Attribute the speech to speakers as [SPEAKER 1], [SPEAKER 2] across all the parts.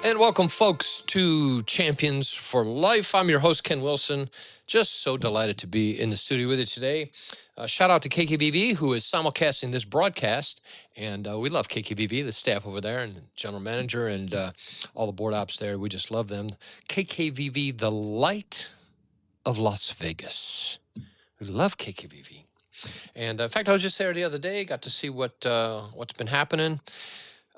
[SPEAKER 1] And welcome, folks, to Champions for Life. I'm your host, Ken Wilson. Just so delighted to be in the studio with you today. Shout out to KKVV, who is simulcasting this broadcast. And we love KKVV, the staff over there, and general manager, and all the board ops there. We just love them. KKVV, the light of Las Vegas. We love KKVV. And in fact, I was just there the other day, got to see what's been happening.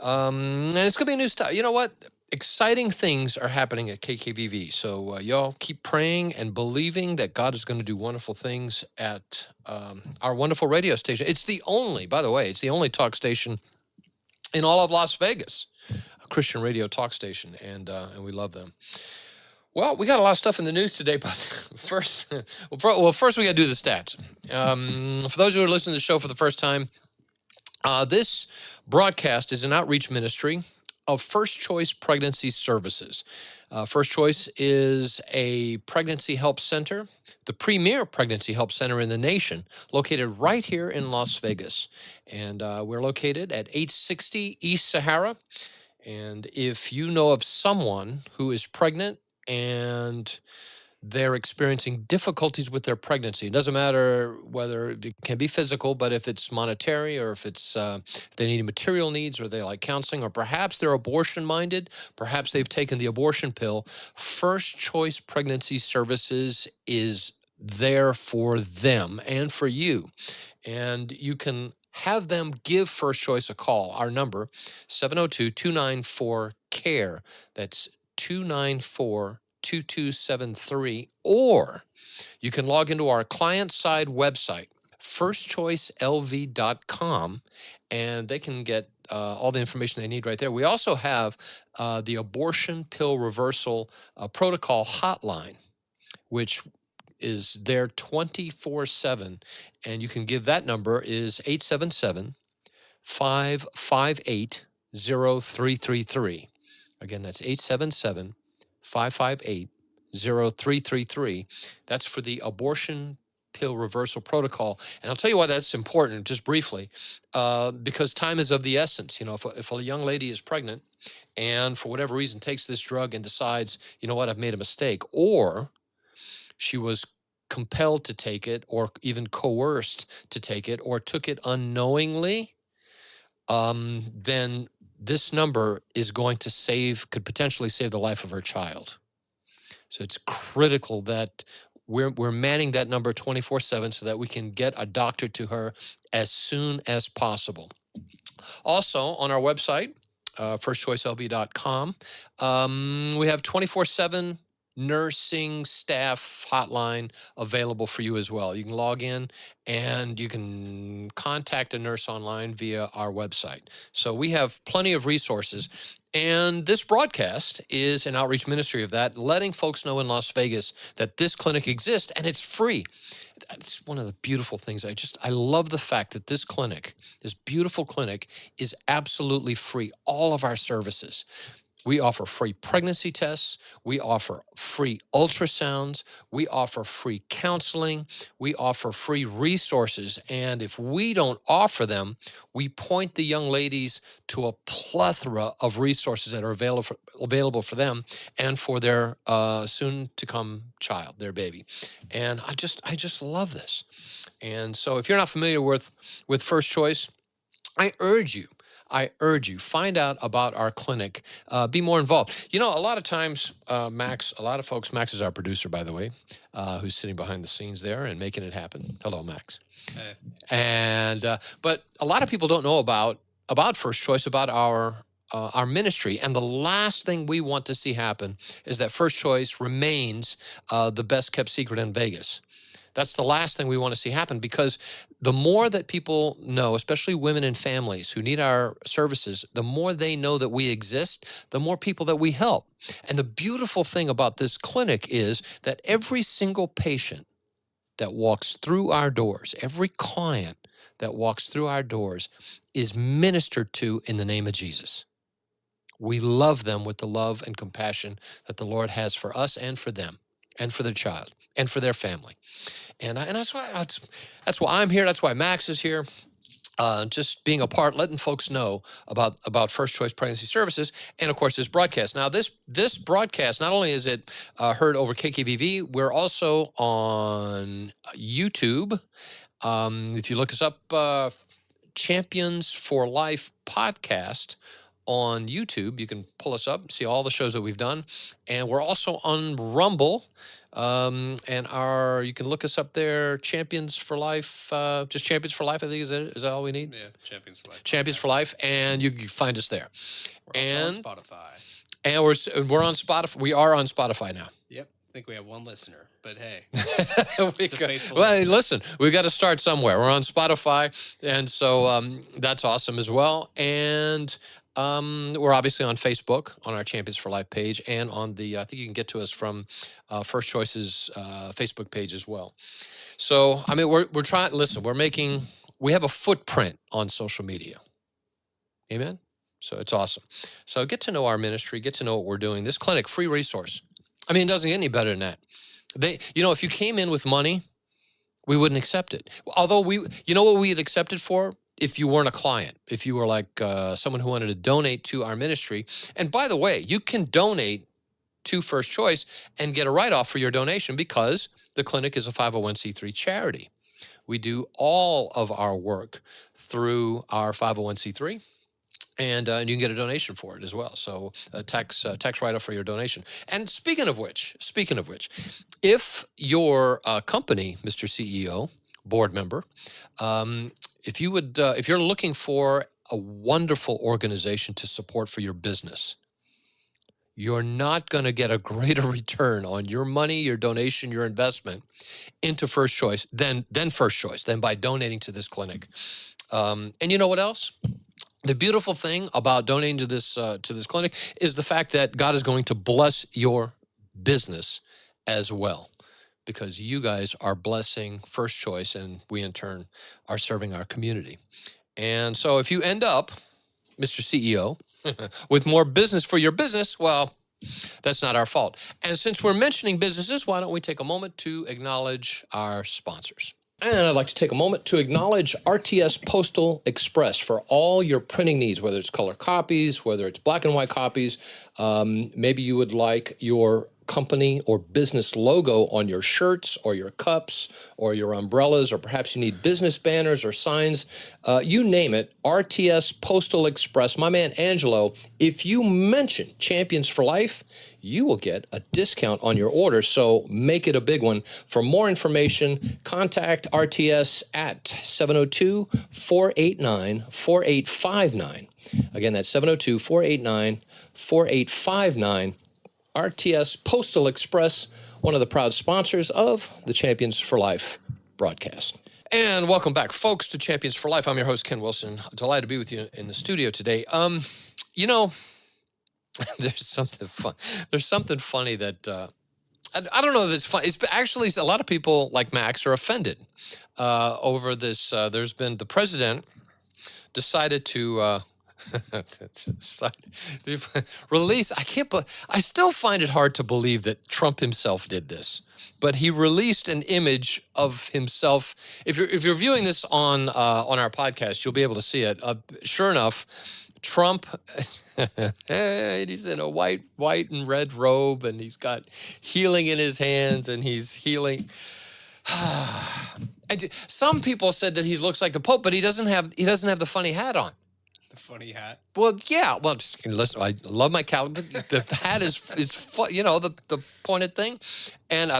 [SPEAKER 1] And it's going to be a new style. You know what? Exciting things are happening at KKVV. So y'all keep praying and believing that God is going to do wonderful things at our wonderful radio station. It's the only, by the way, it's the only talk station in all of Las Vegas, a Christian radio talk station, and we love them. Well, we got a lot of stuff in the news today, but first we got to do the stats. For those who are listening to the show for the first time, this broadcast is an outreach ministry of First Choice Pregnancy Services. First Choice is a pregnancy help center, the premier pregnancy help center in the nation, located right here in Las Vegas. And we're located at 860 East Sahara. And if you know of someone who is pregnant and they're experiencing difficulties with their pregnancy. It doesn't matter whether it can be physical, but if it's monetary, or if it's if they need material needs, or they like counseling, or perhaps they're abortion-minded, perhaps they've taken the abortion pill, First Choice Pregnancy Services is there for them and for you. And you can have them give First Choice a call. Our number, 702-294-CARE. That's 294-2273, or you can log into our client-side website, firstchoicelv.com, and they can get all the information they need right there. We also have the abortion pill reversal protocol hotline, which is there 24/7, and you can give that number is 877-558-0333. Again, that's 877-558-0333. That's for the abortion pill reversal protocol. And I'll tell you why that's important, just briefly, because time is of the essence. You know, if a young lady is pregnant and for whatever reason takes this drug and decides, you know what, I've made a mistake, or she was compelled to take it, or even coerced to take it, or took it unknowingly, then this number is going to could potentially save the life of her child. So it's critical that we're manning that number 24/7 so that we can get a doctor to her as soon as possible. Also, on our website, firstchoicelv.com, we have 24/7 nursing staff hotline available for you as well. You can log in and you can contact a nurse online via our website. So we have plenty of resources. And this broadcast is an outreach ministry of that, letting folks know in Las Vegas that this clinic exists and it's free. That's one of the beautiful things. I love the fact that this beautiful clinic, is absolutely free. All of our services. We offer free pregnancy tests. We offer free ultrasounds. We offer free counseling. We offer free resources. And if we don't offer them, we point the young ladies to a plethora of resources that are available for them and for their soon-to-come child, their baby. And I just love this. And so if you're not familiar with First Choice, I urge you, find out about our clinic, be more involved. You know, a lot of times, Max is our producer, by the way, who's sitting behind the scenes there and making it happen. Hello, Max.
[SPEAKER 2] Hey.
[SPEAKER 1] And, but a lot of people don't know about First Choice, about our ministry. And the last thing we want to see happen is that First Choice remains the best kept secret in Vegas. That's the last thing we want to see happen, because the more that people know, especially women and families who need our services, the more they know that we exist, the more people that we help. And the beautiful thing about this clinic is that every single patient that walks through our doors, every client that walks through our doors, is ministered to in the name of Jesus. We love them with the love and compassion that the Lord has for us and for them and for their child and for their family. And that's why I'm here. That's why Max is here. just being a part, letting folks know about First Choice Pregnancy Services, and of course this broadcast. Now this broadcast, not only is it heard over KKVV, we're also on YouTube. If you look us up, Champions for Life podcast on YouTube, you can pull us up, see all the shows that we've done, and we're also on Rumble. And you can look us up there, Champions for Life, just Champions for Life, I think is that all we need?
[SPEAKER 2] Yeah, Champions for Life.
[SPEAKER 1] Champions for Life, and you can find us there.
[SPEAKER 2] We're also on Spotify.
[SPEAKER 1] And we're on Spotify. We are on Spotify now.
[SPEAKER 2] Yep. I think we have one listener, but hey.
[SPEAKER 1] Listen, we got to start somewhere. We're on Spotify, and so that's awesome as well. And we're obviously on Facebook on our Champions for Life page, and on the I think you can get to us from First Choice's Facebook page as well. So I mean, we're trying. Listen, we have a footprint on social media. Amen. So it's awesome. So get to know our ministry, get to know what we're doing. This clinic, free resource. I mean, it doesn't get any better than that. If you came in with money, we wouldn't accept it. Although what we'd accept it for? If you weren't a client, if you were like someone who wanted to donate to our ministry. And by the way, you can donate to First Choice and get a write-off for your donation because the clinic is a 501c3 charity. We do all of our work through our 501c3. And you can get a donation for it as well. So a tax write-off for your donation. And speaking of which, if your company, Mr. CEO, board member, if you're looking for a wonderful organization to support for your business, you're not going to get a greater return on your money, your donation, your investment into First Choice than by donating to this clinic. And you know what else? The beautiful thing about donating to this clinic is the fact that God is going to bless your business as well, because you guys are blessing First Choice, and we in turn are serving our community. And so if you end up, Mr. CEO, with more business for your business, well, that's not our fault. And since we're mentioning businesses, why don't we take a moment to acknowledge our sponsors? And I'd like to take a moment to acknowledge RTS Postal Express for all your printing needs, whether it's color copies, whether it's black and white copies. Maybe you would like your company or business logo on your shirts or your cups or your umbrellas, or perhaps you need business banners or signs. You name it, RTS Postal Express. My man Angelo, if you mention Champions for Life, you will get a discount on your order, so make it a big one. For more information, contact RTS at 702-489-4859. Again, that's 702-489-4859. RTS Postal Express, one of the proud sponsors of the Champions for Life broadcast. And welcome back, folks, to Champions for Life. I'm your host, Ken Wilson. Delighted to be with you in the studio today. There's something fun. There's something funny that I don't know if it's funny. It's actually a lot of people like Max are offended over this. There's been the president decided to release. I still find it hard to believe that Trump himself did this, but he released an image of himself. If you're viewing this on our podcast, you'll be able to see it. Sure enough, Trump, he's in a white and red robe, and he's got healing in his hands, and he's healing. And some people said that he looks like the Pope, but he doesn't have the funny hat on.
[SPEAKER 2] The funny hat.
[SPEAKER 1] Well, yeah. Well, just listen. I love my cowl. The hat is the pointed thing, and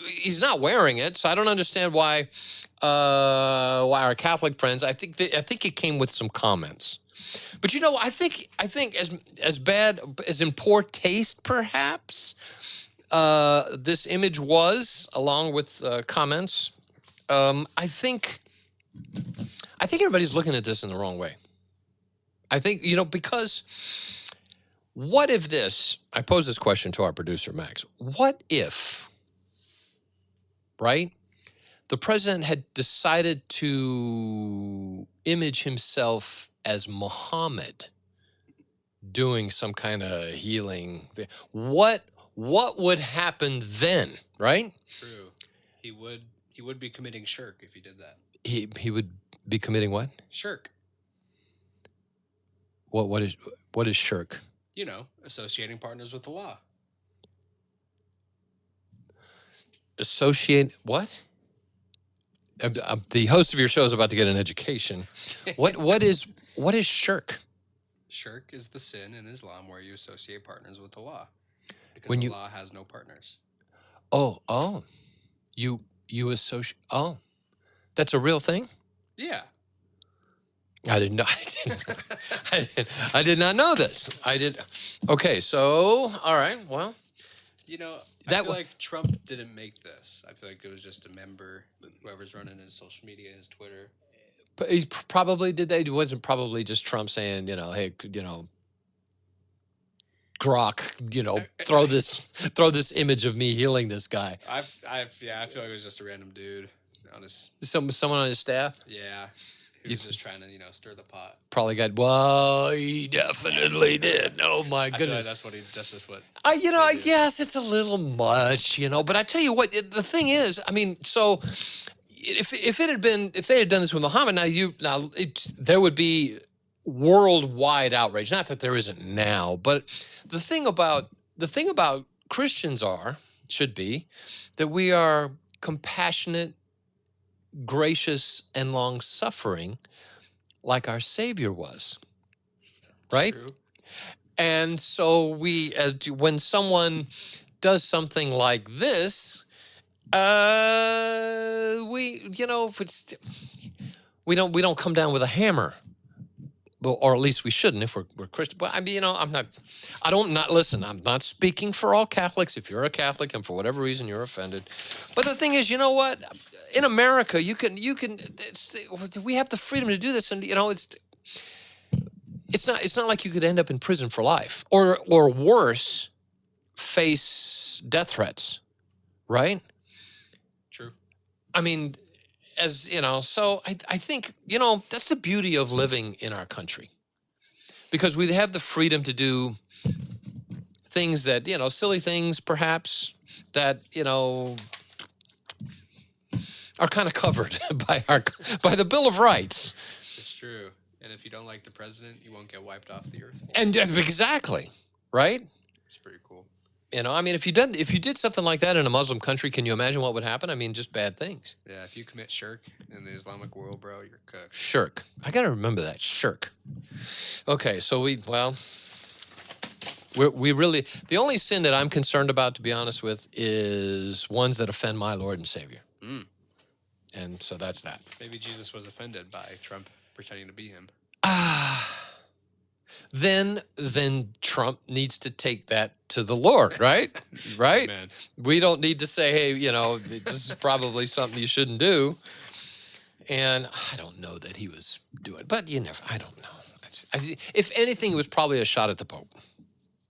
[SPEAKER 1] he's not wearing it, so I don't understand why our Catholic friends. I think it came with some comments. But I think as bad as in poor taste, perhaps, this image was, along with comments. I think everybody's looking at this in the wrong way. I think because what if this? I pose this question to our producer Max. What if, right? The president had decided to image himself as Muhammad doing some kind of healing thing. What would happen then, right?
[SPEAKER 2] True. He would be committing shirk if he did that.
[SPEAKER 1] He would Be committing what?
[SPEAKER 2] Shirk.
[SPEAKER 1] What is shirk?
[SPEAKER 2] You know, associating partners with the law.
[SPEAKER 1] Associate what? The host of your show is about to get an education. What is shirk?
[SPEAKER 2] Shirk is the sin in Islam where you associate partners with the law. Because
[SPEAKER 1] When
[SPEAKER 2] the
[SPEAKER 1] you-
[SPEAKER 2] law has no partners.
[SPEAKER 1] Oh. You associate. Oh, that's a real thing?
[SPEAKER 2] Yeah.
[SPEAKER 1] I didn't know. I did not know this. I did. Okay, so all right. Well,
[SPEAKER 2] You know,
[SPEAKER 1] That
[SPEAKER 2] I feel
[SPEAKER 1] wa-
[SPEAKER 2] like Trump didn't make this. I feel like it was just a member, whoever's running his social media, his Twitter.
[SPEAKER 1] he probably did that. It wasn't probably just Trump saying, hey, Grok, throw this image of me healing this guy.
[SPEAKER 2] I feel like it was just a random dude on his.
[SPEAKER 1] Someone on his staff.
[SPEAKER 2] Yeah. He was just trying to, stir the pot.
[SPEAKER 1] Probably got. Well, he definitely did. Oh my
[SPEAKER 2] I feel like
[SPEAKER 1] goodness.
[SPEAKER 2] that's just what.
[SPEAKER 1] I
[SPEAKER 2] do.
[SPEAKER 1] guess it's a little much, but I tell you what, the thing is, I mean, so if they had done this with Muhammad, there would be worldwide outrage. Not that there isn't now, but the thing about Christians should be that we are compassionate, gracious, and long-suffering, like our Savior was, right?
[SPEAKER 2] True.
[SPEAKER 1] And so when someone does something like this, we don't come down with a hammer, or at least we shouldn't if we're Christian. But I mean, I'm not speaking for all Catholics. If you're a Catholic and for whatever reason you're offended, but the thing is, you know what? In America, we have the freedom to do this, and it's not like you could end up in prison for life, or worse, face death threats, right?
[SPEAKER 2] True.
[SPEAKER 1] I mean, so I think, that's the beauty of living in our country, because we have the freedom to do things that, silly things perhaps that, are kind of covered by the Bill of Rights.
[SPEAKER 2] It's true. And if you don't like the president, you won't get wiped off the earth.
[SPEAKER 1] And exactly, right?
[SPEAKER 2] It's pretty cool.
[SPEAKER 1] I mean, if you did something like that in a Muslim country, can you imagine what would happen? I mean, just bad things.
[SPEAKER 2] Yeah, if you commit shirk in the Islamic world, bro, you're cooked.
[SPEAKER 1] Shirk. I got to remember that. Shirk. Okay, so we really, the only sin that I'm concerned about, to be honest with, is ones that offend my Lord and Savior.
[SPEAKER 2] Mm.
[SPEAKER 1] And so that's that.
[SPEAKER 2] Maybe Jesus was offended by Trump pretending to be him.
[SPEAKER 1] Then Trump needs to take that to the Lord, right? Right?
[SPEAKER 2] Amen.
[SPEAKER 1] We don't need to say, hey, this is probably something you shouldn't do. And I don't know that he was doing it, but I don't know. If anything, it was probably a shot at the Pope,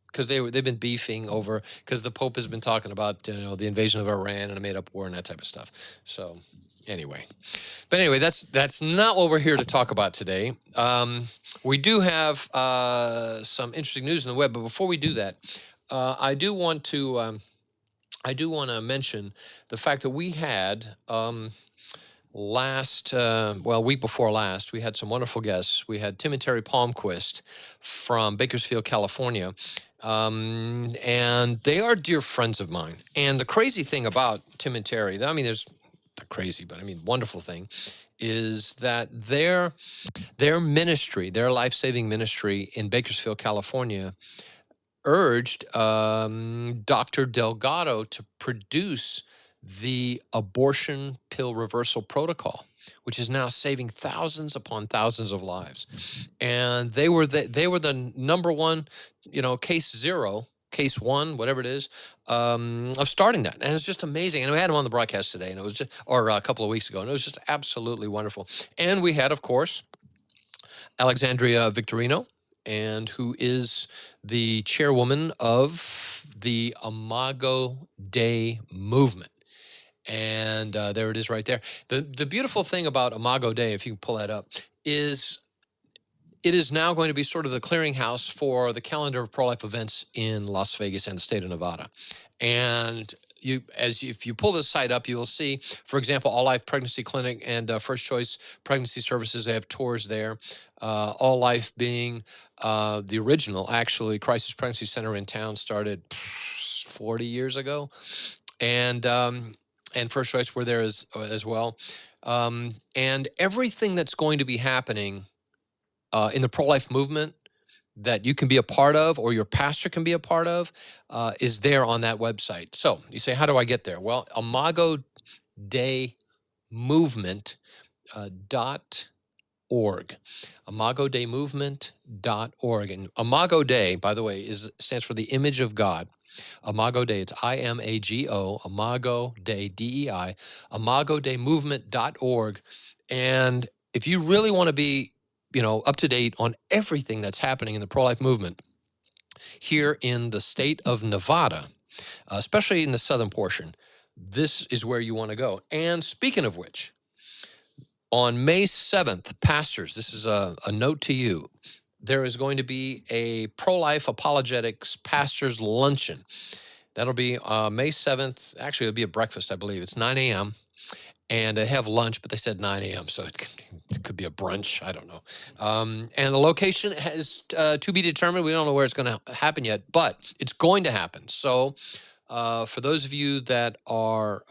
[SPEAKER 1] because they've been beefing over, because the Pope has been talking about, the invasion of Iran and a made-up war and that type of stuff. So anyway, that's not what we're here to talk about today. We do have some interesting news in the web, but before we do that, I do want to mention the fact that we had week before last, we had some wonderful guests. We had Tim and Terry Palmquist from Bakersfield, California. And they are dear friends of mine. And the crazy thing about Tim and Terry, I mean, there's not crazy, but I mean, wonderful thing, is that their ministry, their life-saving ministry in Bakersfield, California, urged Dr. Delgado to produce the abortion pill reversal protocol, which is now saving thousands upon thousands of lives. And they were the number one, case one, whatever it is, of starting that. And it's just amazing. And we had him on the broadcast today, and it was just, or a couple of weeks ago, and it was just absolutely wonderful. And we had, of course, Alexandria Victorino, and who is the chairwoman of the Imago Dei movement. And there it is right there. The beautiful thing about Imago Dei, if you can pull that up, is it is now going to be sort of the clearinghouse for the calendar of pro-life events in Las Vegas and the state of Nevada. And if you pull this site up, you will see, for example, All Life Pregnancy Clinic and First Choice Pregnancy Services. They have tours there. All Life being the original, actually, Crisis Pregnancy Center in town started 40 years ago, and First Choice were there as well. And everything that's going to be happening in the pro-life movement that you can be a part of or your pastor can be a part of is there on that website. So you say, how do I get there? Well, Imago Dei Movement .org. ImagoDeiMovement.org. And Imago Dei, by the way, stands for the image of God. Imago Dei, it's IMAGO, Imago Dei, DEI, ImagoDeiMovement.org. And if you really want to be, up to date on everything that's happening in the pro-life movement here in the state of Nevada, especially in the southern portion, this is where you want to go. And speaking of which, on May 7th, pastors, this is a note to you. There is going to be a pro-life apologetics pastors luncheon. That'll be May 7th. Actually, it'll be a breakfast, I believe. It's 9 a.m. And they have lunch, but they said 9 a.m., so it could be a brunch. I don't know. And the location has to be determined. We don't know where it's going to happen yet, but it's going to happen. So for those of you that are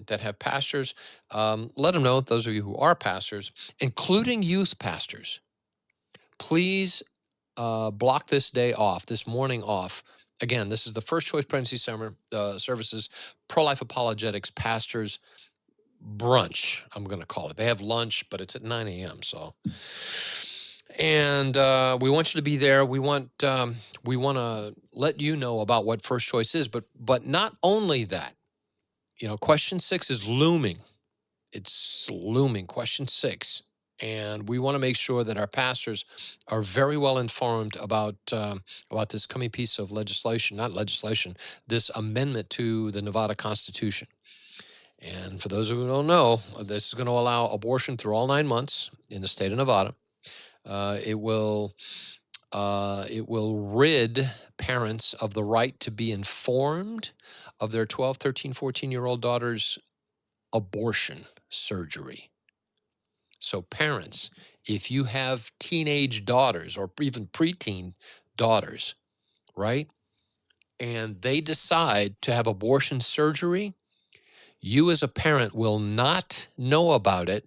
[SPEAKER 1] that have pastors, let them know, those of you who are pastors, including youth pastors, please block this day off, this morning off. Again, this is the First Choice Pregnancy Services Pro-Life Apologetics Pastors Brunch, I'm going to call it. They have lunch, but it's at 9 a.m. So, and we want you to be there. We want to let you know about what First Choice is, but not only that. Question 6 is looming. It's looming. Question 6, and we want to make sure that our pastors are very well informed about this coming piece of this amendment to the Nevada Constitution. And for those who don't know, this is going to allow abortion through all 9 months in the state of Nevada. It will rid parents of the right to be informed of their 12, 13, 14-year-old daughter's abortion surgery. So parents, if you have teenage daughters or even preteen daughters, right, and they decide to have abortion surgery, you as a parent will not know about it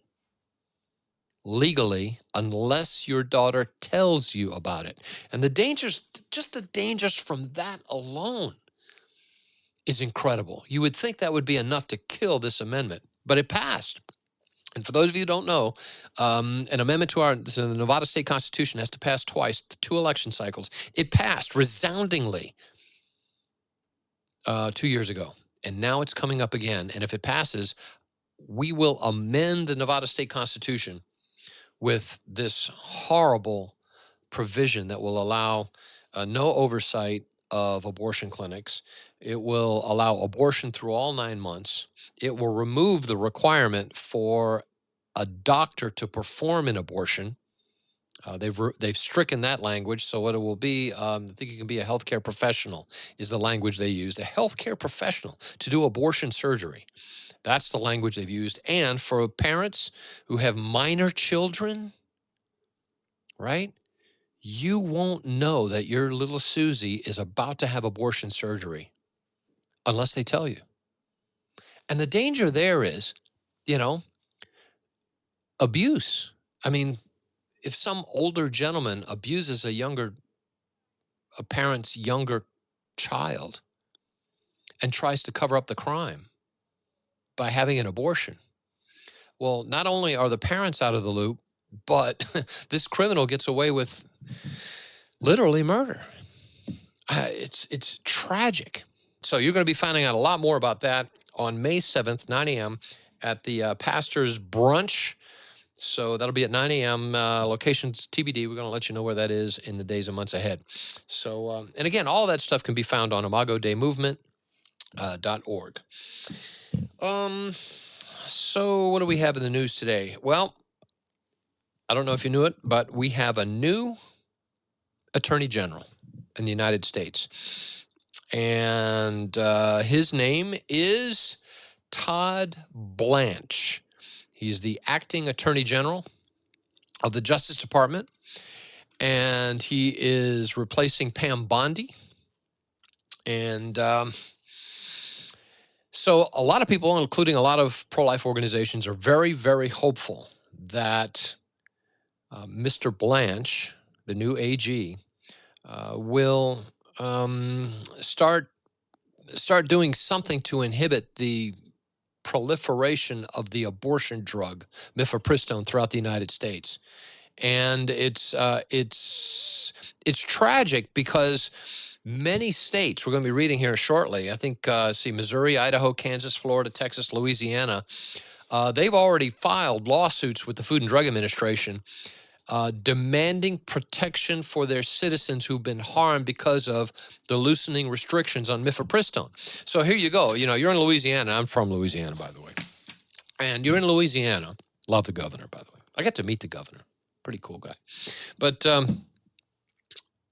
[SPEAKER 1] legally unless your daughter tells you about it. And the dangers from that alone is incredible. You would think that would be enough to kill this amendment, but it passed. And for those of you who don't know, an amendment to the Nevada State Constitution has to pass twice, 2 election cycles. It passed resoundingly 2 years ago. And now it's coming up again. And if it passes, we will amend the Nevada State Constitution with this horrible provision that will allow no oversight of abortion clinics. It will allow abortion through all 9 months. It will remove the requirement for a doctor to perform an abortion. They've stricken that language, so what it will be, I think it can be a healthcare professional is the language they used, a healthcare professional to do abortion surgery. That's the language they've used. And for parents who have minor children, right, you won't know that your little Susie is about to have abortion surgery unless they tell you. And the danger there is, abuse. I mean, if some older gentleman abuses a parent's younger child and tries to cover up the crime by having an abortion, well, not only are the parents out of the loop, but this criminal gets away with literally murder. It's tragic. So you're going to be finding out a lot more about that on May 7th, 9 a.m. at the Pastor's Brunch. So that'll be at 9 a.m. Locations TBD. We're going to let you know where that is in the days and months ahead. So, and again, all that stuff can be found on ImagoDeiMovement.org. So what do we have in the news today? Well, I don't know if you knew it, but we have a new Attorney General in the United States. And his name is Todd Blanche. He's the acting attorney general of the Justice Department, and he is replacing Pam Bondi. And so a lot of people, including a lot of pro-life organizations, are very, very hopeful that Mr. Blanche, the new AG, will start doing something to inhibit the proliferation of the abortion drug Mifepristone throughout the United States. And it's tragic because many states, we're going to be reading here shortly, I think, Missouri, Idaho, Kansas, Florida, Texas, Louisiana, they've already filed lawsuits with the Food and Drug Administration demanding protection for their citizens who've been harmed because of the loosening restrictions on Mifepristone. So here you go. You know, you're in Louisiana. I'm from Louisiana, by the way. And you're in Louisiana. Love the governor, by the way. I got to meet the governor. Pretty cool guy. But,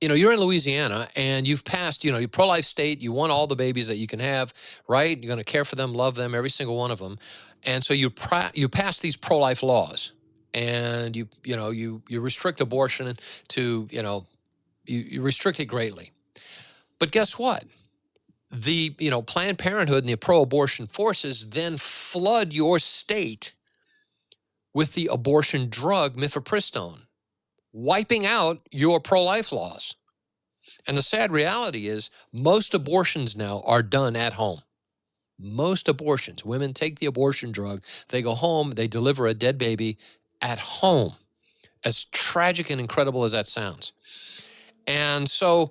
[SPEAKER 1] you know, you're in Louisiana and you've passed, you know, you're pro-life state. You want all the babies that you can have, right? You're going to care for them, love them, every single one of them. And so you pass these pro-life laws. And you restrict abortion to, you restrict it greatly. But guess what? The, Planned Parenthood and the pro-abortion forces then flood your state with the abortion drug Mifepristone, wiping out your pro-life laws. And the sad reality is most abortions now are done at home. Most abortions, women take the abortion drug, they go home, they deliver a dead baby at home, as tragic and incredible as that sounds. And so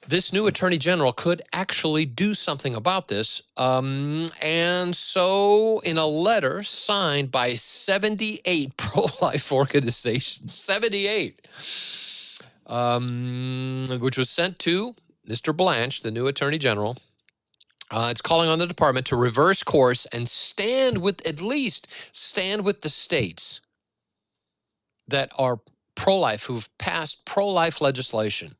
[SPEAKER 1] this new attorney general could actually do something about this. And so in a letter signed by 78 pro-life organizations, 78, which was sent to Mr. Blanche, the new attorney general, it's calling on the department to reverse course and stand with the states that are pro-life, who've passed pro-life legislation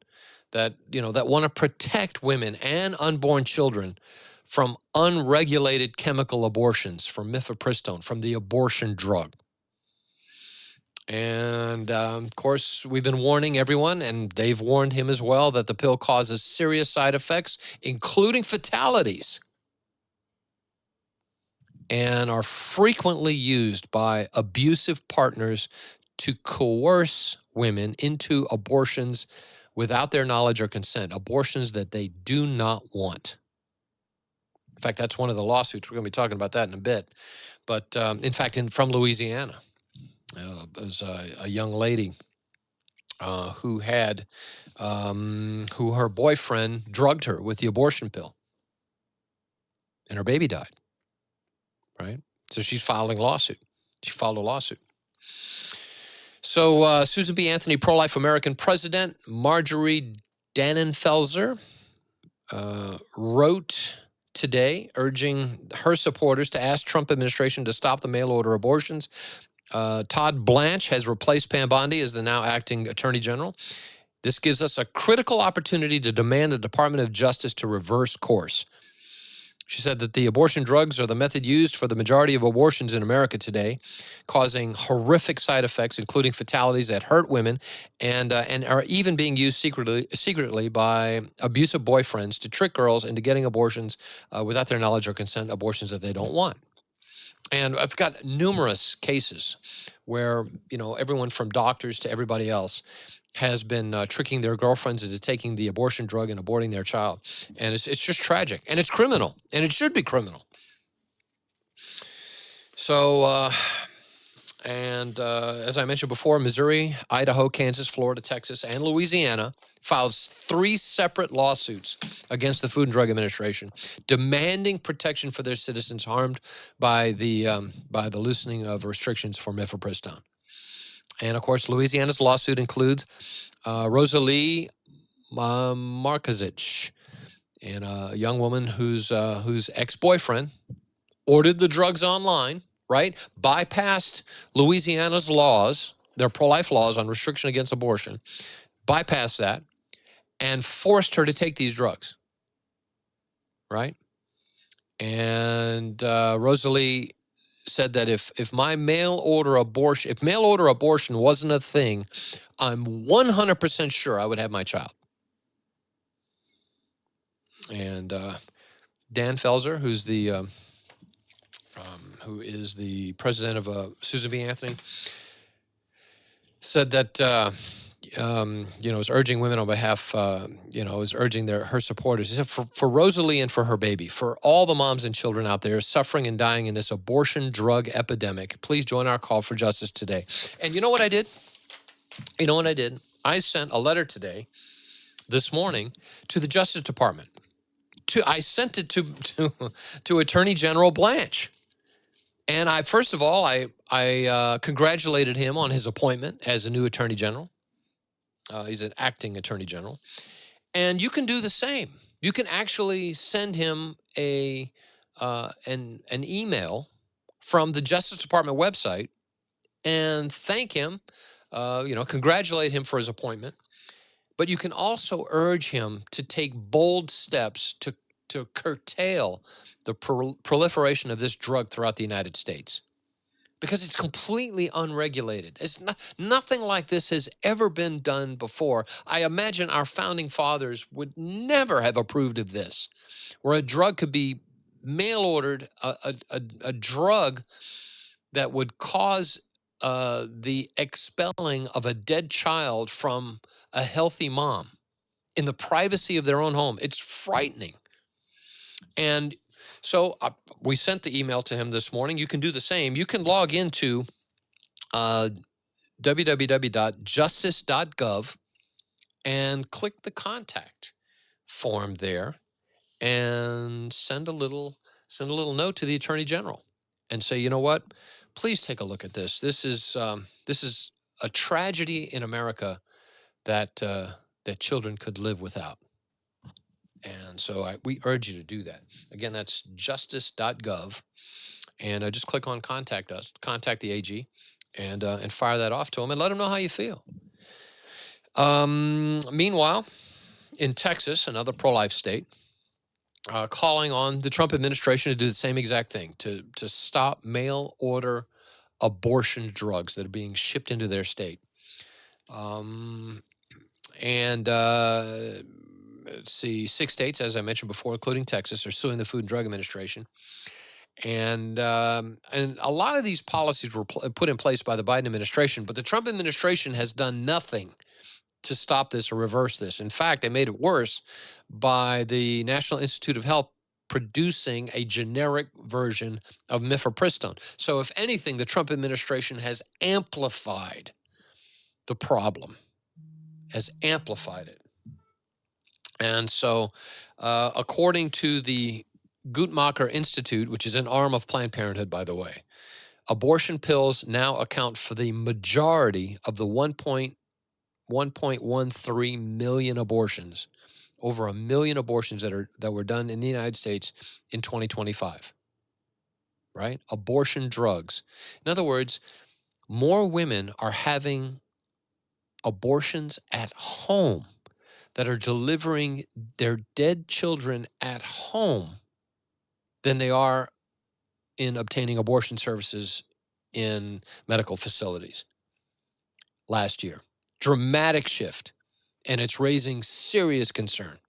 [SPEAKER 1] that want to protect women and unborn children from unregulated chemical abortions, from Mifepristone, from the abortion drug. And of course, we've been warning everyone, and they've warned him as well, that the pill causes serious side effects, including fatalities, and are frequently used by abusive partners to coerce women into abortions without their knowledge or consent, abortions that they do not want. In fact, that's one of the lawsuits. We're going to be talking about that in a bit. But in fact, from Louisiana, there's a young lady who her boyfriend drugged her with the abortion pill, and her baby died. Right? So she's filing a lawsuit. She filed a lawsuit. So Susan B. Anthony, pro-life American president, Marjorie Dannenfelser, wrote today urging her supporters to ask Trump administration to stop the mail-order abortions. Todd Blanche has replaced Pam Bondi as the now acting attorney general. This gives us a critical opportunity to demand the Department of Justice to reverse course. She said that the abortion drugs are the method used for the majority of abortions in America today, causing horrific side effects, including fatalities that hurt women, and are even being used secretly by abusive boyfriends to trick girls into getting abortions without their knowledge or consent, abortions that they don't want. And I've got numerous cases where, everyone from doctors to everybody else has been tricking their girlfriends into taking the abortion drug and aborting their child. And it's just tragic. And it's criminal. And it should be criminal. So, as I mentioned before, Missouri, Idaho, Kansas, Florida, Texas, and Louisiana filed 3 separate lawsuits against the Food and Drug Administration, demanding protection for their citizens harmed by the loosening of restrictions for Mifepristone. And, of course, Louisiana's lawsuit includes Rosalie Markozich, and a young woman whose ex-boyfriend ordered the drugs online, right? Bypassed Louisiana's laws, their pro-life laws on restriction against abortion, bypassed that, and forced her to take these drugs, right? And Rosalie said that if mail order abortion wasn't a thing, I'm 100% sure I would have my child. And Dan Felser, who is the president of Susan B. Anthony, said that is urging women on behalf, is urging her supporters. He said for Rosalie and for her baby, for all the moms and children out there suffering and dying in this abortion drug epidemic, please join our call for justice today. And you know what I did? I sent a letter this morning, to the Justice Department. I sent it to Attorney General Blanche. And first of all, I congratulated him on his appointment as a new Attorney General. He's an acting Attorney General. And you can do the same. You can actually send him an email from the Justice Department website and thank him, congratulate him for his appointment. But you can also urge him to take bold steps to curtail the proliferation of this drug throughout the United States, because it's completely unregulated. Nothing like this has ever been done before. I imagine our founding fathers would never have approved of this, where a drug could be mail ordered, a drug that would cause the expelling of a dead child from a healthy mom in the privacy of their own home. It's frightening. And so we sent the email to him this morning. You can do the same. You can log into www.justice.gov and click the contact form there and send a little note to the Attorney General and say, you know what, please take a look at this. This is a tragedy in America that children could live without. And so we urge you to do that. Again, that's justice.gov. And just click on contact us, contact the AG, and fire that off to him and let him know how you feel. Meanwhile, in Texas, another pro-life state, calling on the Trump administration to do the same exact thing, to stop mail order abortion drugs that are being shipped into their state. Let's see, 6 states, as I mentioned before, including Texas, are suing the Food and Drug Administration. And a lot of these policies were put in place by the Biden administration, but the Trump administration has done nothing to stop this or reverse this. In fact, they made it worse by the National Institute of Health producing a generic version of Mifepristone. So if anything, the Trump administration has amplified the problem, has amplified it. And so according to the Guttmacher Institute, which is an arm of Planned Parenthood, by the way, abortion pills now account for the majority of the 1.13 million abortions, over 1 million abortions that were done in the United States in 2025, right? Abortion drugs. In other words, more women are having abortions at home, that are delivering their dead children at home, than they are in obtaining abortion services in medical facilities last year. Dramatic shift, and it's raising serious concern.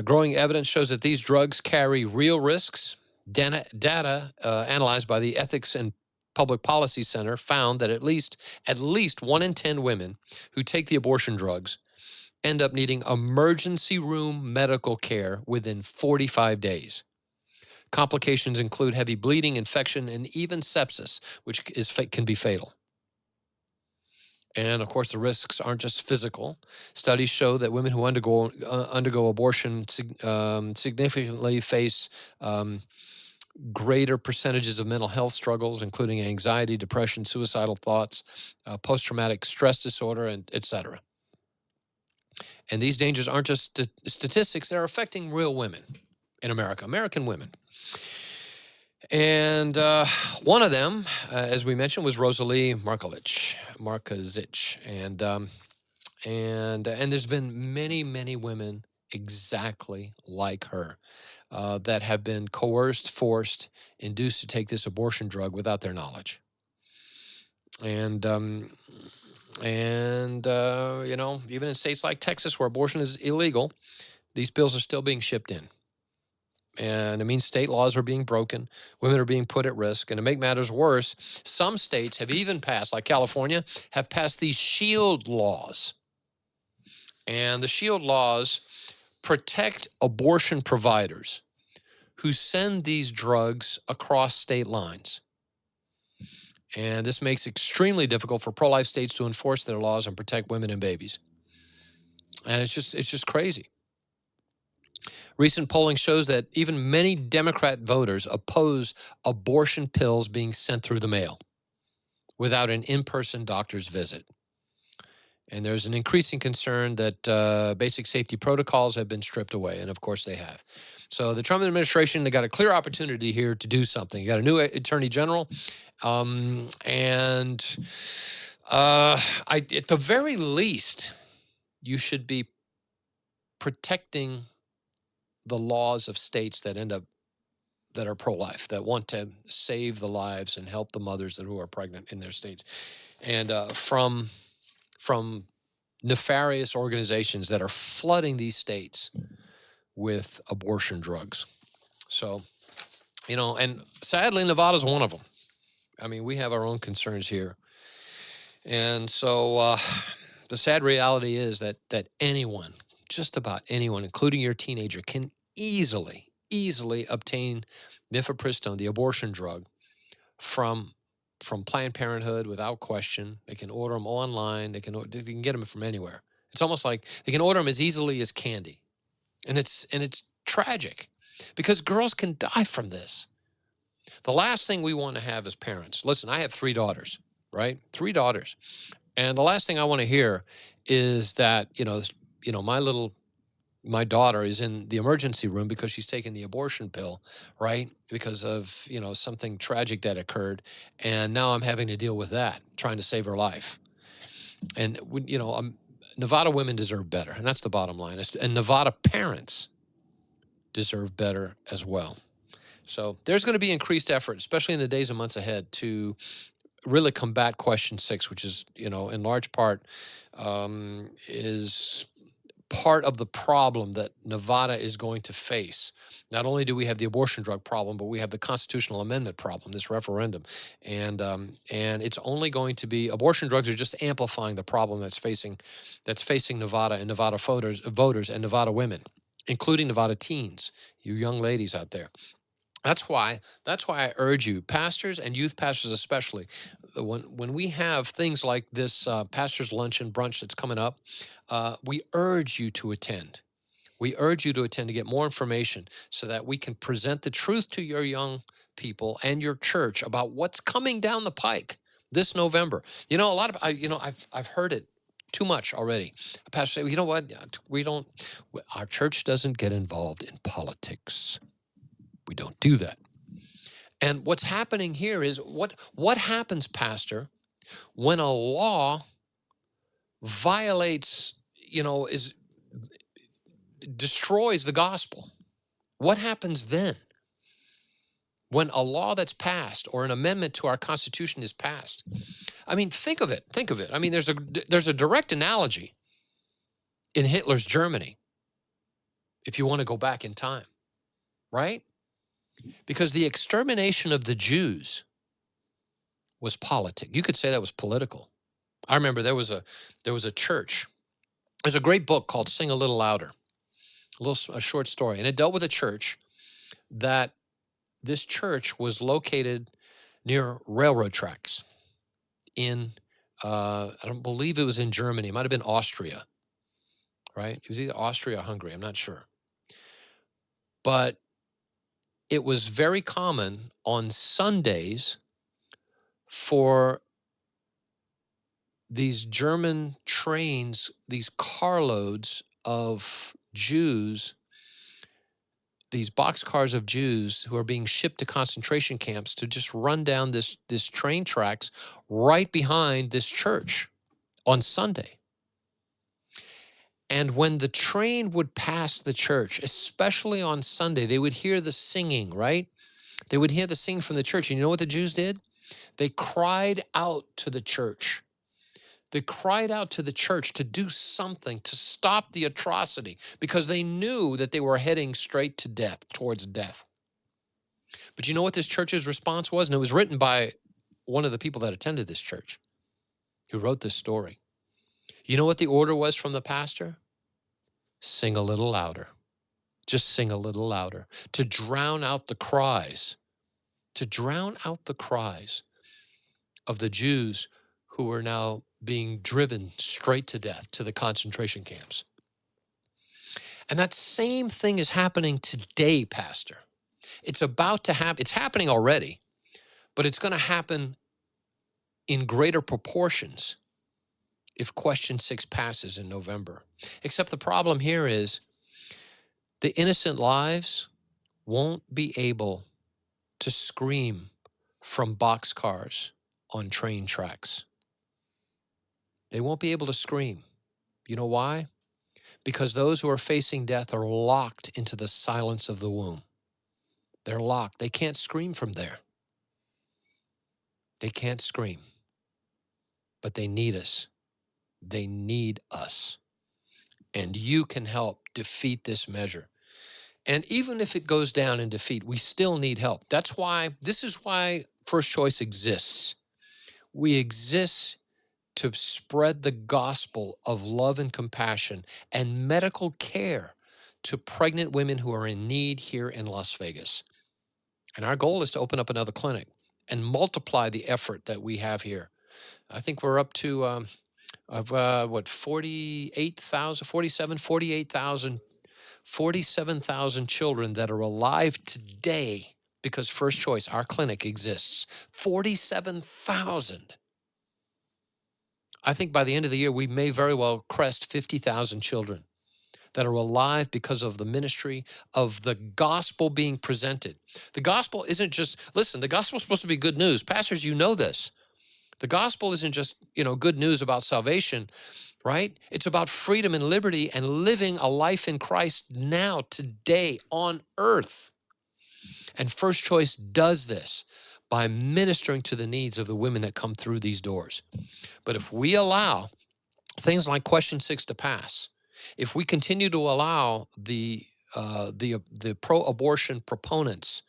[SPEAKER 1] Growing evidence shows that these drugs carry real risks. Data analyzed by the Ethics and Public Policy Center found that at least 1 in 10 women who take the abortion drugs end up needing emergency room medical care within 45 days. Complications include heavy bleeding, infection, and even sepsis, which can be fatal. And of course, the risks aren't just physical. Studies show that women who undergo abortion significantly face greater percentages of mental health struggles, including anxiety, depression, suicidal thoughts, post-traumatic stress disorder, and etc. And these dangers aren't just statistics, they're affecting real women in America, American women. And one of them, as we mentioned, was Rosalie Markovic. And there's been many, many women exactly like her that have been coerced, forced, induced to take this abortion drug without their knowledge. And you know, even in states like Texas where abortion is illegal, these pills are still being shipped in. And it means state laws are being broken. Women are being put at risk. And to make matters worse, some states have even passed, like California, have passed these shield laws. And the shield laws protect abortion providers who send these drugs across state lines. And this makes it extremely difficult for pro-life states to enforce their laws and protect women and babies. And it's just crazy. Recent polling shows that even many Democrat voters oppose abortion pills being sent through the mail without an in-person doctor's visit. And there's an increasing concern that basic safety protocols have been stripped away, and of course they have. So the Trump administration, they got a clear opportunity here to do something. You got a new attorney general, at the very least, you should be protecting the laws of states that are pro-life, that want to save the lives and help the mothers who are pregnant in their states, and from nefarious organizations that are flooding these states with abortion drugs. So, you know, and sadly, Nevada's one of them. I mean, we have our own concerns here. And so the sad reality is that anyone, just about anyone, including your teenager, can easily obtain Mifepristone, the abortion drug, from Planned Parenthood without question. They can order them online. They can get them from anywhere. It's almost like they can order them as easily as candy. And it's tragic because girls can die from this. The last thing we want to have as parents, listen, I have 3 daughters, right? 3 daughters. And the last thing I want to hear is that, my daughter is in the emergency room because she's taking the abortion pill, right? Because of, something tragic that occurred. And now I'm having to deal with that, trying to save her life. And, Nevada women deserve better. And that's the bottom line. And Nevada parents deserve better as well. So there's going to be increased effort, especially in the days and months ahead, to really combat question 6, which is, in large part, is part of the problem that Nevada is going to face. Not only do we have the abortion drug problem, but we have the constitutional amendment problem, this referendum. And it's only going to be, abortion drugs are just amplifying the problem that's facing Nevada and Nevada voters and Nevada women, including Nevada teens, you young ladies out there. That's why I urge you, pastors and youth pastors especially, when we have things like this pastor's lunch and brunch that's coming up, we urge you to attend. We urge you to attend to get more information so that we can present the truth to your young people and your church about what's coming down the pike this November. I've heard it too much already. A pastor say, you know what? Our church doesn't get involved in politics. We don't do that. And what's happening here is what happens, Pastor, when a law violates, destroys the gospel? What happens then? When a law that's passed or an amendment to our Constitution is passed? I mean, think of it. I mean, there's a direct analogy in Hitler's Germany, if you want to go back in time, right? Because the extermination of the Jews was politic. You could say that was political. I remember there was a church. There's a great book called Sing a Little Louder, a short story, and it dealt with a church that this church was located near railroad tracks in, I don't believe it was in Germany. It might have been Austria, right? It was either Austria or Hungary. I'm not sure. But it was very common on Sundays for these German trains, these carloads of Jews, these boxcars of Jews who are being shipped to concentration camps, to just run down this train tracks right behind this church on Sunday. And when the train would pass the church, especially on Sunday, they would hear the singing, right? They would hear the singing from the church. And you know what the Jews did? They cried out to the church. They cried out to the church to do something to stop the atrocity because they knew that they were heading straight to death, towards death. But you know what this church's response was? And it was written by one of the people that attended this church who wrote this story. You know what the order was from the pastor? Sing a little louder. Just sing a little louder. To drown out the cries. To drown out the cries of the Jews who were now being driven straight to death to the concentration camps. And that same thing is happening today, Pastor. It's about to happen. It's happening already, but it's going to happen in greater proportions if question 6 passes in November. Except the problem here is the innocent lives won't be able to scream from boxcars on train tracks. They won't be able to scream. You know why? Because those who are facing death are locked into the silence of the womb. They're locked. They can't scream from there. They can't scream. But they need us. They need us. And you can help defeat this measure. And even if it goes down in defeat, we still need help. This is why First Choice exists. We exist to spread the gospel of love and compassion and medical care to pregnant women who are in need here in Las Vegas. And our goal is to open up another clinic and multiply the effort that we have here. I think we're up to 47,000 children that are alive today because First Choice, our clinic, exists. 47,000. I think by the end of the year, we may very well crest 50,000 children that are alive because of the ministry of the gospel being presented. The gospel isn't just, listen, the gospel is supposed to be good news. Pastors, you know this. The gospel isn't just, good news about salvation, right? It's about freedom and liberty and living a life in Christ now, today, on earth. And First Choice does this by ministering to the needs of the women that come through these doors. But if we allow things like question 6 to pass, if we continue to allow the pro-abortion proponents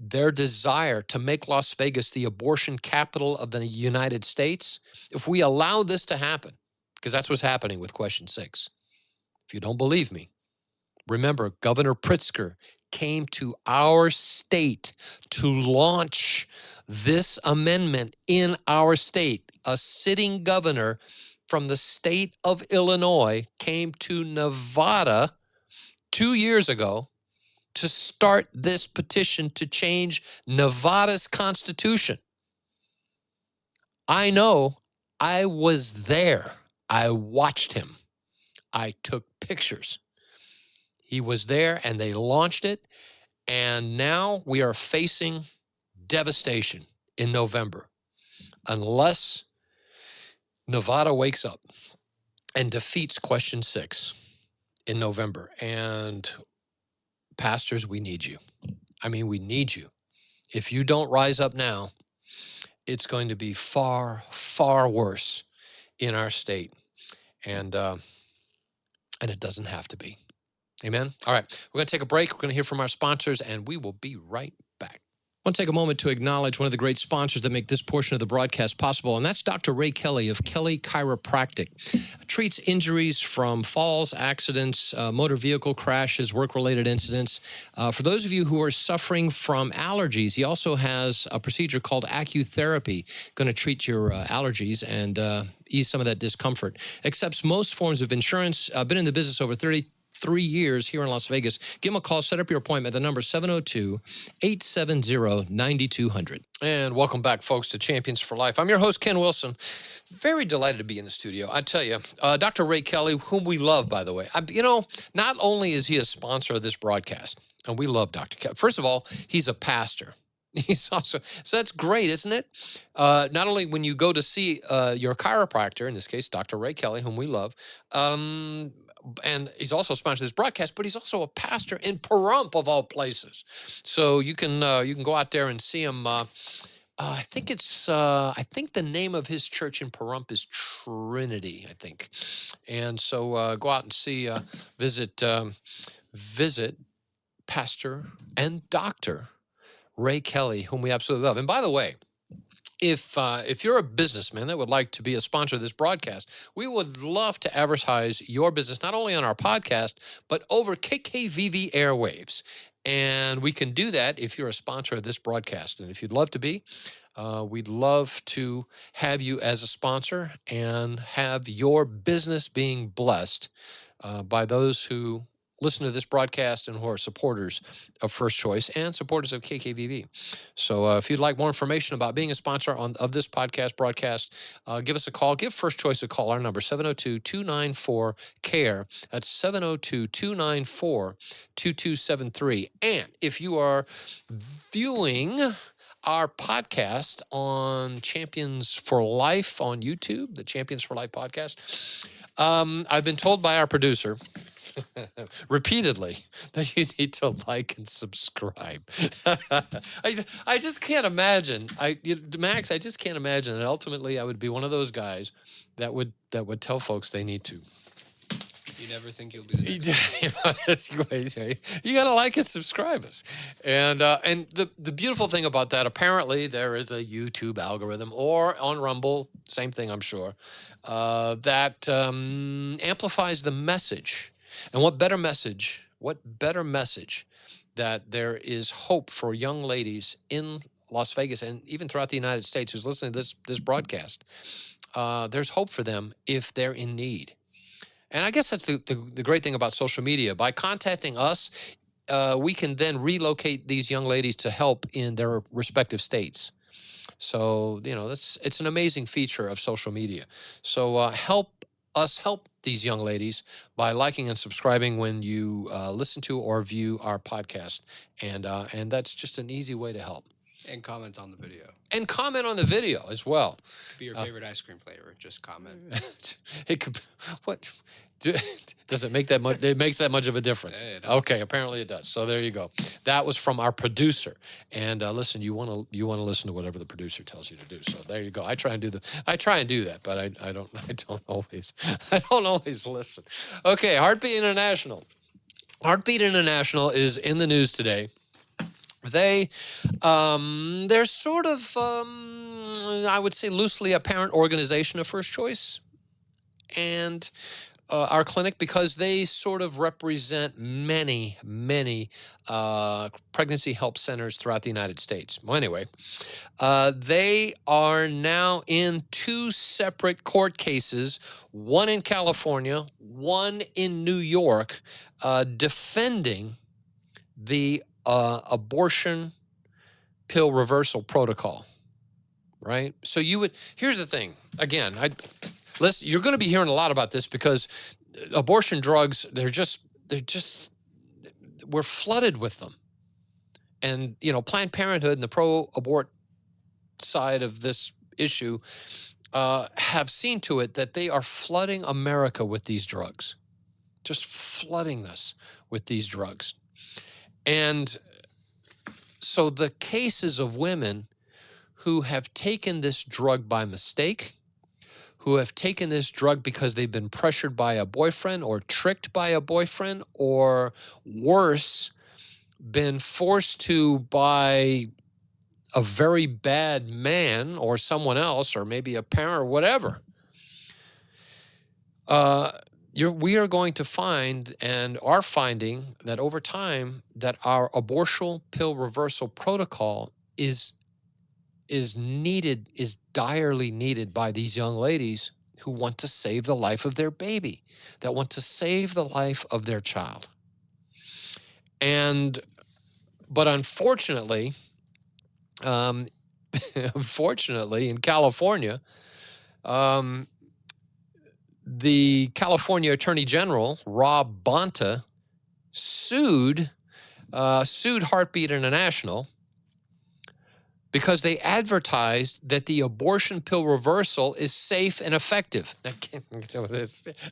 [SPEAKER 1] their desire to make Las Vegas the abortion capital of the United States, if we allow this to happen, because that's what's happening with question 6. If you don't believe me, remember Governor Pritzker came to our state to launch this amendment in our state. A sitting governor from the state of Illinois came to Nevada 2 years ago to start this petition to change Nevada's constitution. I know. I was there. I watched him. I took pictures. He was there and they launched it. And now we are facing devastation in November unless Nevada wakes up and defeats question 6 in November. And pastors, we need you. I mean, we need you. If you don't rise up now, it's going to be far, far worse in our state. And it doesn't have to be. Amen? All right, we're going to take a break. We're going to hear from our sponsors, and we will be right back. I want to take a moment to acknowledge one of the great sponsors that make this portion of the broadcast possible, and that's Dr. Ray Kelly of Kelly Chiropractic. Treats injuries from falls, accidents, motor vehicle crashes, work-related incidents. For those of you who are suffering from allergies, he also has a procedure called acutherapy, going to treat your allergies and ease some of that discomfort. Accepts most forms of insurance. Been in the business over 33 years here in Las Vegas. Give him a call. Set up your appointment. The number is 702-870-9200. And welcome back, folks, to Champions for Life. I'm your host, Ken Wilson. Very delighted to be in the studio. I tell you, Dr. Ray Kelly, whom we love, by the way. Not only is he a sponsor of this broadcast, and we love Dr. Kelly. First of all, he's a pastor. He's also, so that's great, isn't it? Not only when you go to see your chiropractor, in this case, Dr. Ray Kelly, whom we love, and he's also sponsored this broadcast, but he's also a pastor in Pahrump of all places. So you can go out there and see him. I think the name of his church in Pahrump is Trinity, I think. And so go out and see, visit Pastor and Dr. Ray Kelly, whom we absolutely love. And by the way, if you're a businessman that would like to be a sponsor of this broadcast, we would love to advertise your business not only on our podcast, but over KKVV airwaves. And we can do that if you're a sponsor of this broadcast. And if you'd love to be, we'd love to have you as a sponsor and have your business being blessed by those who listen to this broadcast and who are supporters of First Choice and supporters of KKVV. So if you'd like more information about being a sponsor of this broadcast, give us a call. Give First Choice a call. Our number, 702-294-CARE. That's 702-294-2273. And if you are viewing our podcast on Champions for Life on YouTube, the Champions for Life podcast, I've been told by our producer repeatedly that you need to like and subscribe. I just can't imagine. Max, I just can't imagine. And ultimately, I would be one of those guys that would tell folks they need to.
[SPEAKER 2] You never think you'll do that.
[SPEAKER 1] You got to like and subscribe us. And the beautiful thing about that, apparently there is a YouTube algorithm, or on Rumble, same thing, I'm sure, that amplifies the message. And what better message that there is hope for young ladies in Las Vegas and even throughout the United States who's listening to this broadcast. There's hope for them if they're in need. And I guess that's the great thing about social media. By contacting us, we can then relocate these young ladies to help in their respective states. So, it's an amazing feature of social media. So help these young ladies by liking and subscribing when you listen to or view our podcast. And that's just an easy way to help.
[SPEAKER 2] And comment on the video.
[SPEAKER 1] And comment on the video as well.
[SPEAKER 2] Be your favorite ice cream flavor. Just comment.
[SPEAKER 1] It could. What? Does it make that much? It makes that much of a difference.
[SPEAKER 2] Yeah,
[SPEAKER 1] okay, apparently it does. So there you go. That was from our producer. And listen, you want to listen to whatever the producer tells you to do. So there you go. I try and do that, but I don't always listen. Okay, Heartbeat International. Heartbeat International is in the news today. They're sort of, I would say, loosely a parent organization of First Choice and our clinic, because they sort of represent many pregnancy help centers throughout the United States. Well, anyway, they are now in two separate court cases, one in California, one in New York, defending the abortion pill reversal protocol, right? So here's the thing. Again, you're going to be hearing a lot about this because abortion drugs, we're flooded with them. And, Planned Parenthood and the pro-abort side of this issue have seen to it that they are flooding America with these drugs, just flooding us with these drugs. And so the cases of women who have taken this drug by mistake, who have taken this drug because they've been pressured by a boyfriend or tricked by a boyfriend, or worse, been forced to by a very bad man or someone else, or maybe a parent or whatever, we are going to find and are finding that over time that our abortion pill reversal protocol is direly needed by these young ladies who want to save the life of their baby, that want to save the life of their child. But unfortunately, in California, the California Attorney General, Rob Bonta, sued Heartbeat International because they advertised that the abortion pill reversal is safe and effective.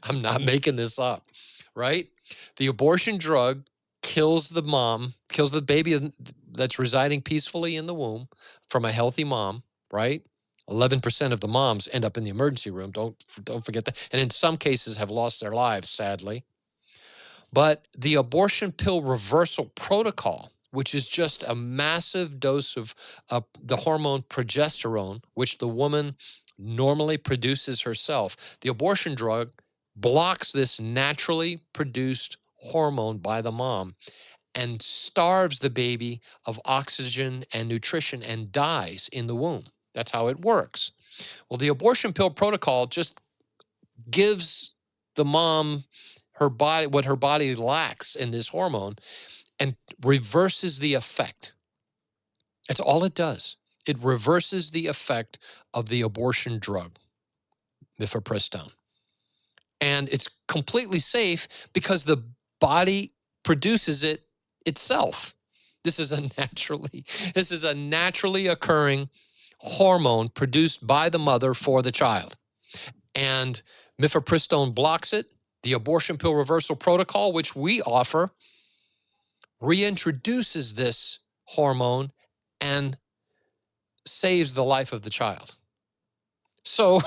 [SPEAKER 1] I'm not making this up, right? The abortion drug kills the mom, kills the baby that's residing peacefully in the womb from a healthy mom, right? 11% of the moms end up in the emergency room. Don't forget that. And in some cases have lost their lives, sadly. But the abortion pill reversal protocol, which is just a massive dose of the hormone progesterone, which the woman normally produces herself, the abortion drug blocks this naturally produced hormone by the mom and starves the baby of oxygen and nutrition and dies in the womb. That's how it works. Well, the abortion pill protocol just gives the mom her body, what her body lacks in this hormone, and reverses the effect. That's all it does. It reverses the effect of the abortion drug, Mifepristone. And it's completely safe because the body produces it itself. This is a naturally occurring hormone produced by the mother for the child. And Mifepristone blocks it. The abortion pill reversal protocol, which we offer, reintroduces this hormone and saves the life of the child. So,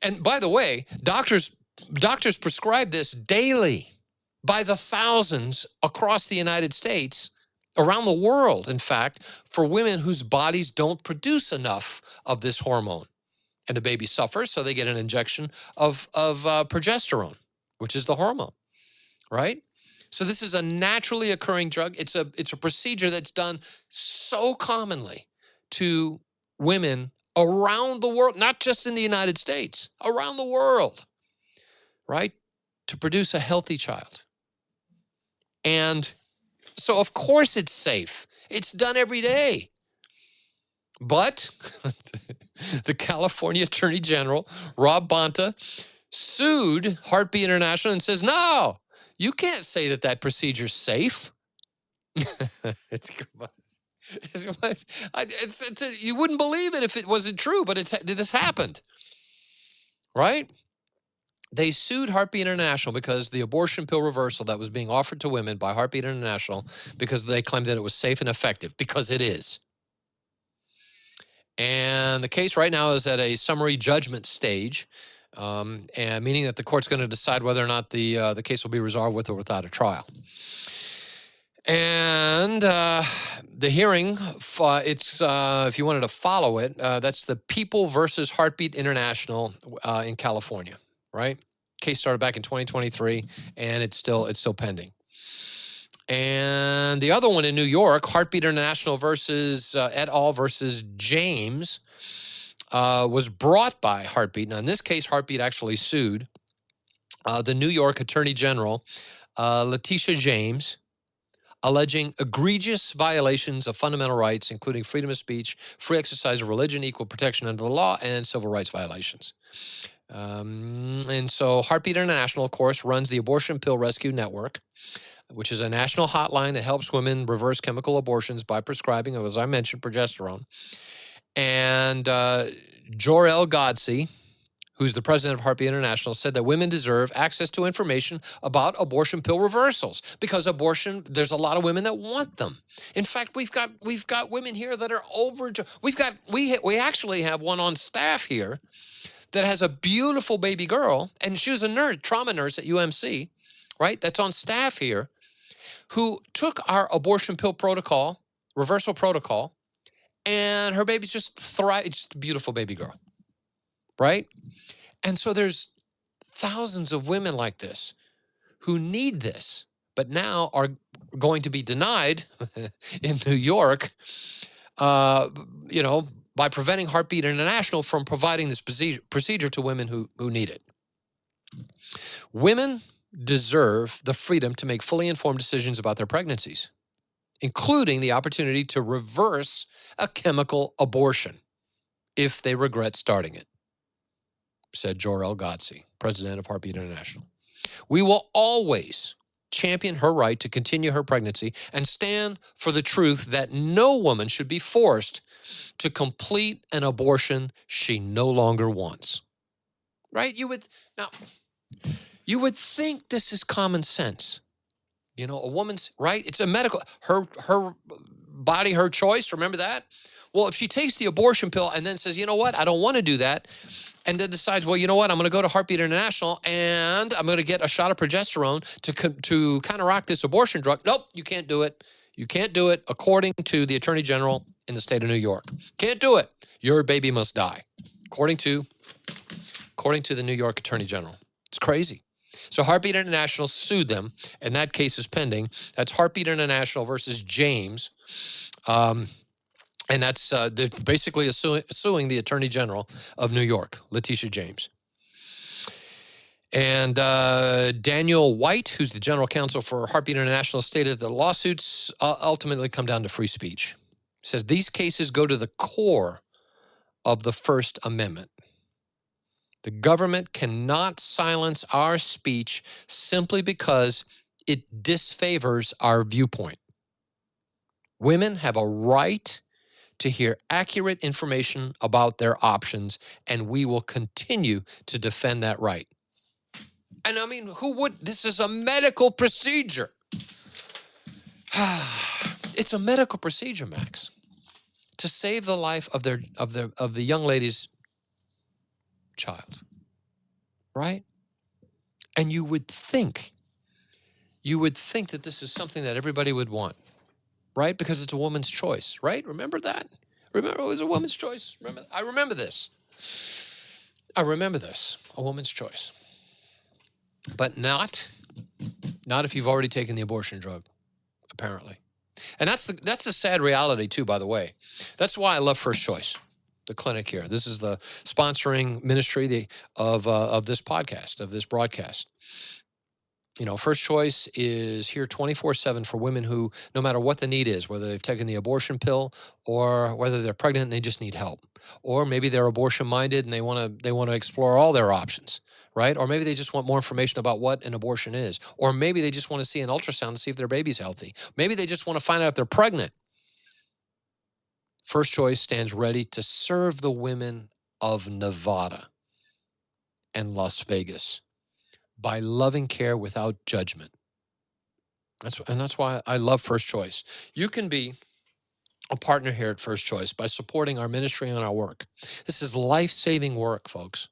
[SPEAKER 1] and by the way, doctors prescribe this daily by the thousands across the United States, around the world, in fact, for women whose bodies don't produce enough of this hormone. And the baby suffers, so they get an injection of progesterone, which is the hormone, right? So this is a naturally occurring drug. It's a procedure that's done so commonly to women around the world, not just in the United States, around the world, right? To produce a healthy child. And so, of course, it's safe. It's done every day. But the California Attorney General, Rob Bonta, sued Heartbeat International and says, no, you can't say that procedure's safe. You wouldn't believe it if it wasn't true, but this happened, right? They sued Heartbeat International because the abortion pill reversal that was being offered to women by Heartbeat International, because they claimed that it was safe and effective, because it is. And the case right now is at a summary judgment stage, and meaning that the court's going to decide whether or not the case will be resolved with or without a trial. And the hearing, if you wanted to follow it, that's the People versus Heartbeat International in California, right? Case started back in 2023, and it's still pending. And the other one in New York, Heartbeat International versus et al. Versus James, was brought by Heartbeat. Now, in this case, Heartbeat actually sued the New York Attorney General, Letitia James, alleging egregious violations of fundamental rights, including freedom of speech, free exercise of religion, equal protection under the law, and civil rights violations. And so Heartbeat International, of course, runs the Abortion Pill Rescue Network, which is a national hotline that helps women reverse chemical abortions by prescribing, as I mentioned, progesterone. And Jor-El Godsey, who's the president of Heartbeat International, said that women deserve access to information about abortion pill reversals, because abortion, there's a lot of women that want them. In fact, we've got women here that are we actually have one on staff here that has a beautiful baby girl, and she was a nurse, trauma nurse at UMC, right? That's on staff here, who took our abortion pill protocol, reversal protocol, and her baby's just thrive. It's just a beautiful baby girl, right? And so there's thousands of women like this who need this, but now are going to be denied in New York, by preventing Heartbeat International from providing this procedure to women who need it. Women deserve the freedom to make fully informed decisions about their pregnancies, including the opportunity to reverse a chemical abortion if they regret starting it, said Jor-El Godsey, president of Heartbeat International. We will always champion her right to continue her pregnancy and stand for the truth that no woman should be forced to complete an abortion she no longer wants. Right? You would think this is common sense. You know, a woman's right. It's a medical, her body, her choice. Remember that? Well, if she takes the abortion pill and then says, you know what, I don't want to do that, and then decides, well, you know what, I'm going to go to Heartbeat International and I'm going to get a shot of progesterone to counteract this abortion drug. Nope, you can't do it. You can't do it according to the Attorney General in the state of New York. Can't do it. Your baby must die, according to the New York Attorney General. It's crazy. So Heartbeat International sued them, and that case is pending. That's Heartbeat International versus James. And that's they're basically suing the Attorney General of New York, Letitia James. And Daniel White, who's the general counsel for Heartbeat International, stated the lawsuits ultimately come down to free speech. He says these cases go to the core of the First Amendment. The government cannot silence our speech simply because it disfavors our viewpoint. Women have a right to hear accurate information about their options, and we will continue to defend that right. And I mean, who would? This is a medical procedure. It's a medical procedure, Max, to save the life of the young lady's child, right? And you would think that this is something that everybody would want, right? Because it's a woman's choice, right? Remember that? Remember it was a woman's choice? I remember this, a woman's choice. But not if you've already taken the abortion drug, apparently. And that's the sad reality too, by the way. That's why I love First Choice, the clinic here. This is the sponsoring ministry of this podcast, of this broadcast. You know, First Choice is here 24/7 for women who, no matter what the need is, whether they've taken the abortion pill or whether they're pregnant and they just need help, or maybe they're abortion-minded and they want to explore all their options, right? Or maybe they just want more information about what an abortion is, or maybe they just want to see an ultrasound to see if their baby's healthy. Maybe they just want to find out if they're pregnant. First Choice stands ready to serve the women of Nevada and Las Vegas by loving care without judgment. That's why I love First Choice. You can be a partner here at First Choice by supporting our ministry and our work. This is life-saving work, folks.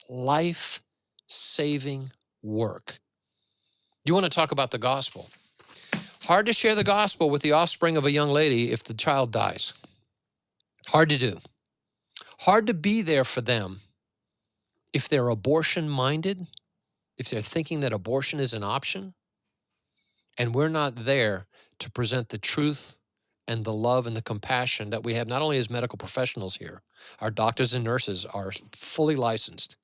[SPEAKER 1] Life-saving work. You want to talk about the gospel. Hard to share the gospel with the offspring of a young lady if the child dies. Hard to do. Hard to be there for them if they're abortion-minded, if they're thinking that abortion is an option, and we're not there to present the truth and the love and the compassion that we have not only as medical professionals here, our doctors and nurses are fully licensed,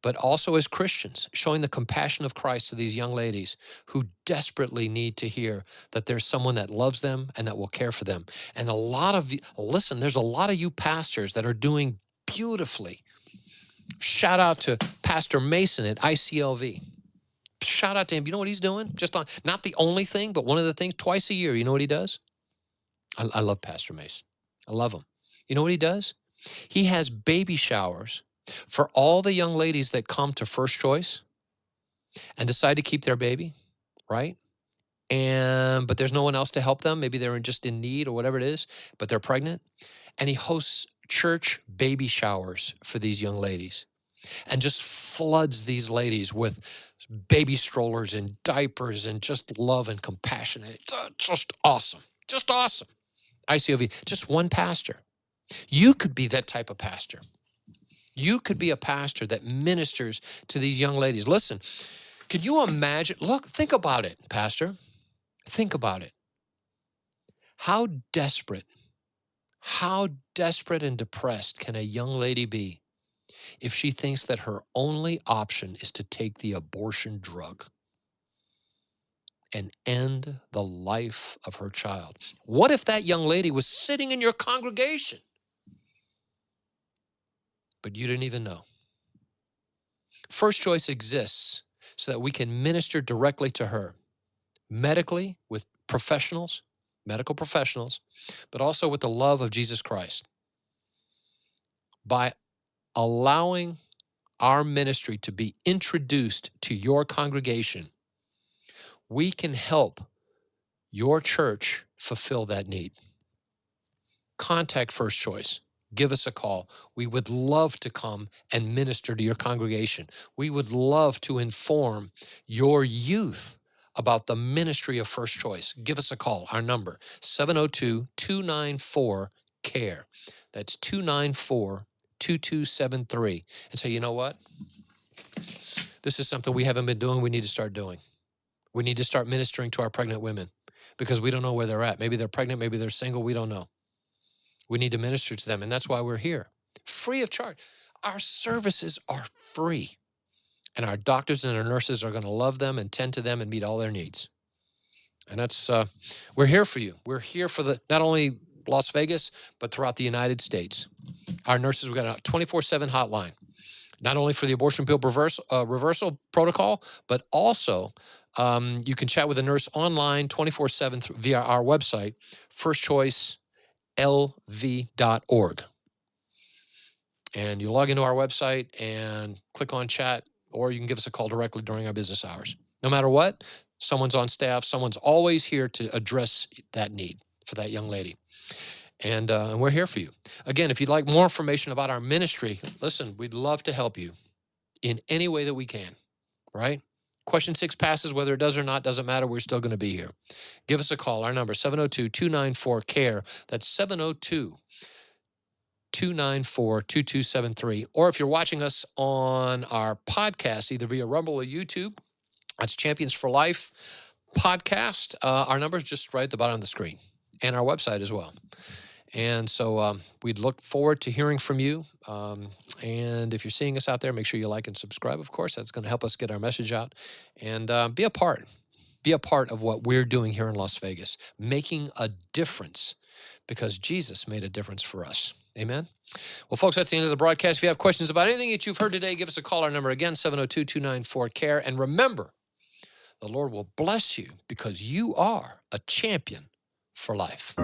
[SPEAKER 1] but also as Christians, showing the compassion of Christ to these young ladies who desperately need to hear that there's someone that loves them and that will care for them. And there's a lot of you pastors that are doing beautifully. Shout out to Pastor Mason at ICLV. Shout out to him. You know what he's doing? Not the only thing, but one of the things, twice a year, you know what he does? I love Pastor Mason. I love him. You know what he does? He has baby showers for all the young ladies that come to First Choice and decide to keep their baby, right? But there's no one else to help them. Maybe they're just in need or whatever it is, but they're pregnant. And he hosts church baby showers for these young ladies and just floods these ladies with baby strollers and diapers and just love and compassion. It's just awesome. Just awesome. ICOV, just one pastor. You could be that type of pastor. You could be a pastor that ministers to these young ladies. Listen, could you imagine? Look, think about it, Pastor. Think about it. How desperate and depressed can a young lady be if she thinks that her only option is to take the abortion drug and end the life of her child? What if that young lady was sitting in your congregation, but you didn't even know? First Choice exists so that we can minister directly to her, medically with professionals, medical professionals, but also with the love of Jesus Christ. By allowing our ministry to be introduced to your congregation, we can help your church fulfill that need. Contact First Choice. Give us a call. We would love to come and minister to your congregation. We would love to inform your youth about the ministry of First Choice. Give us a call. Our number, 702-294-CARE. That's 294-2273. And say, you know what? This is something we haven't been doing. We need to start doing. We need to start ministering to our pregnant women because we don't know where they're at. Maybe they're pregnant. Maybe they're single. We don't know. We need to minister to them, and that's why we're here, free of charge. Our services are free, and our doctors and our nurses are going to love them and tend to them and meet all their needs. And that's we're here for you. We're here for not only Las Vegas, but throughout the United States. Our nurses, we've got a 24/7 hotline, not only for the abortion pill reversal protocol, but also you can chat with a nurse online 24/7 via our website, firstchoicelv.org. And you log into our website and click on chat, or you can give us a call directly during our business hours. No matter what, someone's on staff. Someone's always here to address that need for that young lady. And we're here for you. Again, if you'd like more information about our ministry, listen, we'd love to help you in any way that we can, right? Question 6 passes, whether it does or not, doesn't matter. We're still going to be here. Give us a call. Our number, 702-294-CARE. That's 702-294-2273. Or if you're watching us on our podcast, either via Rumble or YouTube, that's Champions for Life podcast. Our number is just right at the bottom of the screen, and our website as well. And so we'd look forward to hearing from you. And if you're seeing us out there, make sure you like and subscribe, of course. That's going to help us get our message out. And be a part. Be a part of what we're doing here in Las Vegas, making a difference because Jesus made a difference for us. Amen? Well, folks, that's the end of the broadcast. If you have questions about anything that you've heard today, give us a call. Our number again, 702-294-CARE. And remember, the Lord will bless you because you are a champion for life.